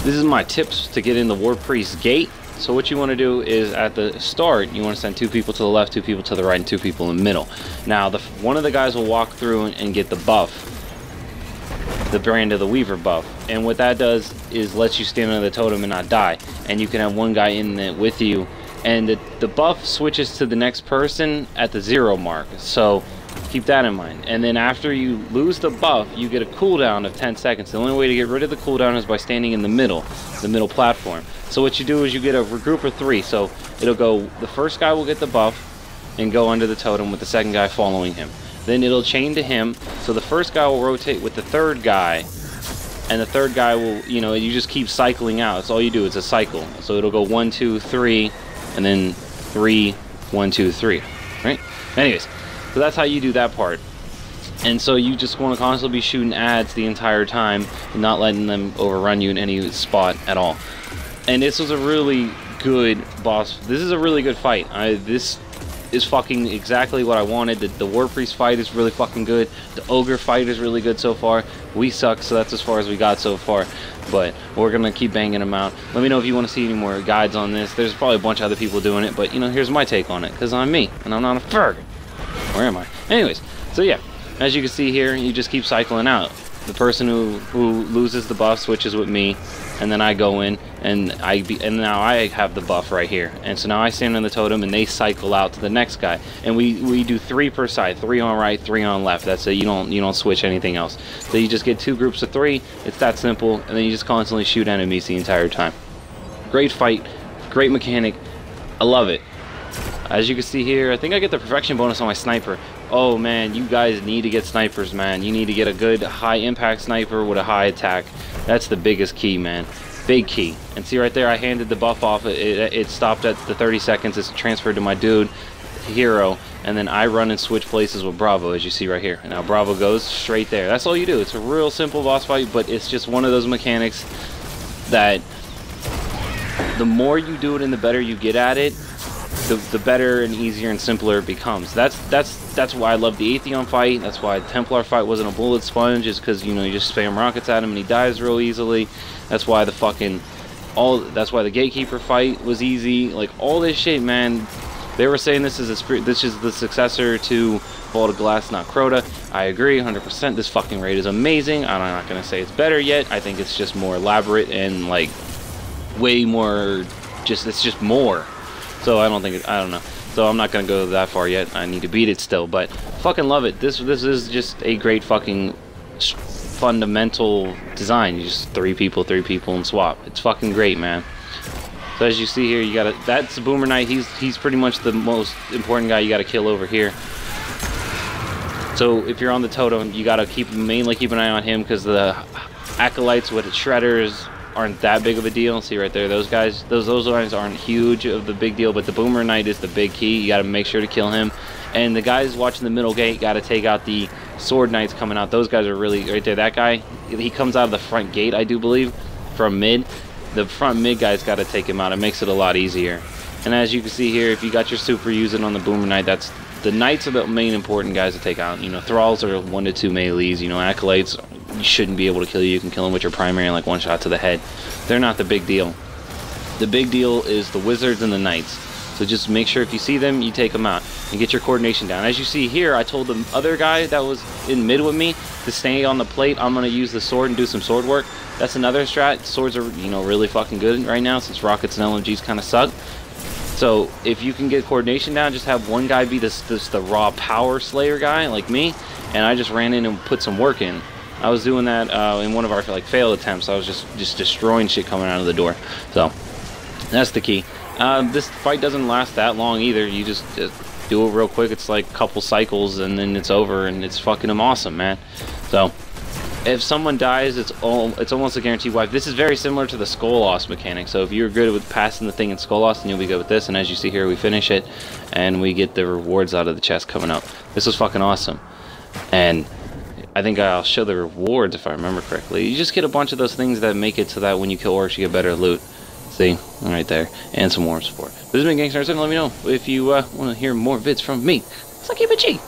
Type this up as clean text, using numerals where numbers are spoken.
This is my tips to get in the Warpriest gate. So what you want to do is at the start, you want to send 2 people to the left, 2 people to the right, and 2 people in the middle. Now, one of the guys will walk through and get the buff, the Brand of the Weaver buff. And what that does is lets you stand under the totem and not die. And you can have one guy in it with you. And the buff switches to the next person at the 0 mark. So keep that in mind. And then after you lose the buff, you get a cooldown of 10 seconds. The only way to get rid of the cooldown is by standing in the middle platform. So what you do is you get a group of 3. So it'll go, the first guy will get the buff and go under the totem with the second guy following him. Then it'll chain to him. So the first guy will rotate with the third guy. And the third guy will, you know, you just keep cycling out. That's all you do. It's a cycle. So it'll go 1, 2, 3, and then 3, 1, 2, 3. Right? Anyways, so that's how you do that part. And so you just want to constantly be shooting ads the entire time and not letting them overrun you in any spot at all. And this was a really good boss. This is a really good fight. This is fucking exactly what I wanted. The Warpriest fight is really fucking good. The Ogre fight is really good so far. We suck, so that's as far as we got so far. But we're gonna keep banging them out. Let me know if you want to see any more guides on this. There's probably a bunch of other people doing it, but you know, here's my take on it, because I'm me, and I'm not a ferg. Where am I? Anyways, so yeah, as you can see here, you just keep cycling out. The person who loses the buff switches with me, and then I go in, and now I have the buff right here. And so now I stand on the totem, and they cycle out to the next guy. And we do 3 per side, 3 on right, 3 on left. That's it. You don't switch anything else. So you just get 2 groups of 3. It's that simple, and then you just constantly shoot enemies the entire time. Great fight, great mechanic. I love it. As you can see here, I think I get the perfection bonus on my sniper. Oh man, you guys need to get snipers, man. You need to get a good high impact sniper with a high attack. That's the biggest key, man. Big key. And see right there, I handed the buff off. It stopped at the 30 seconds. It's transferred to my dude, Hero. And then I run and switch places with Bravo, as you see right here. And now Bravo goes straight there. That's all you do. It's a real simple boss fight, but it's just one of those mechanics that the more you do it and the better you get at it, the better and easier and simpler it becomes. That's why I love the Atheon fight. That's why the Templar fight wasn't a bullet sponge, is because, you know, you just spam rockets at him and he dies real easily. That's why that's why the Gatekeeper fight was easy. Like, all this shit, man. They were saying this is the successor to Vault of Glass, not Crota. I agree 100%. This fucking raid is amazing. I'm not gonna say it's better yet. I think it's just more elaborate and like way more. It's just more. So I don't know. So I'm not gonna go that far yet. I need to beat it still, but fucking love it. This is just a great fucking fundamental design. You just 3 people and swap. It's fucking great, man. So as you see here, you gotta. That's the Boomer Knight. He's pretty much the most important guy you gotta kill over here. So if you're on the totem, you gotta mainly keep an eye on him, because the acolytes with shredders aren't that big of a deal. See right there, those guys, those guys aren't huge of the big deal, but the Boomer Knight is the big key. You got to make sure to kill him. And the guys watching the middle gate got to take out the Sword Knights coming out. Those guys are really right there. That guy, he comes out of the front gate, I do believe, from mid. The front mid guys got to take him out. It makes it a lot easier. And as you can see here, if you got your super using on the Boomer Knight, that's the Knights are the main important guys to take out. You know, Thralls are 1 to 2 melees. You know, Acolytes, you shouldn't be able to kill you. You can kill them with your primary and like 1 shot to the head. They're not the big deal. The big deal is the Wizards and the Knights. So just make sure if you see them, you take them out and get your coordination down. As you see here, I told the other guy that was in mid with me to stay on the plate. I'm going to use the sword and do some sword work. That's another strat. Swords are, you know, really fucking good right now, since rockets and LMGs kind of suck. So if you can get coordination down, just have one guy be the raw power slayer guy like me, and I just ran in and put some work in. I was doing that in one of our like failed attempts. I was just destroying shit coming out of the door. So that's the key. This fight doesn't last that long either. You just do it real quick. It's like a couple cycles and then it's over, and it's fucking awesome, man. So if someone dies, it's almost a guaranteed wipe. This is very similar to the Skull Loss mechanic. So if you're good with passing the thing in Skull Loss, then you'll be good with this. And as you see here, we finish it, and we get the rewards out of the chest coming up. This was fucking awesome. And I think I'll show the rewards if I remember correctly. You just get a bunch of those things that make it so that when you kill Oryx, you get better loot. See? Right there. And some more support. This has been Gangster, and let me know if you want to hear more vids from me. So keep it G.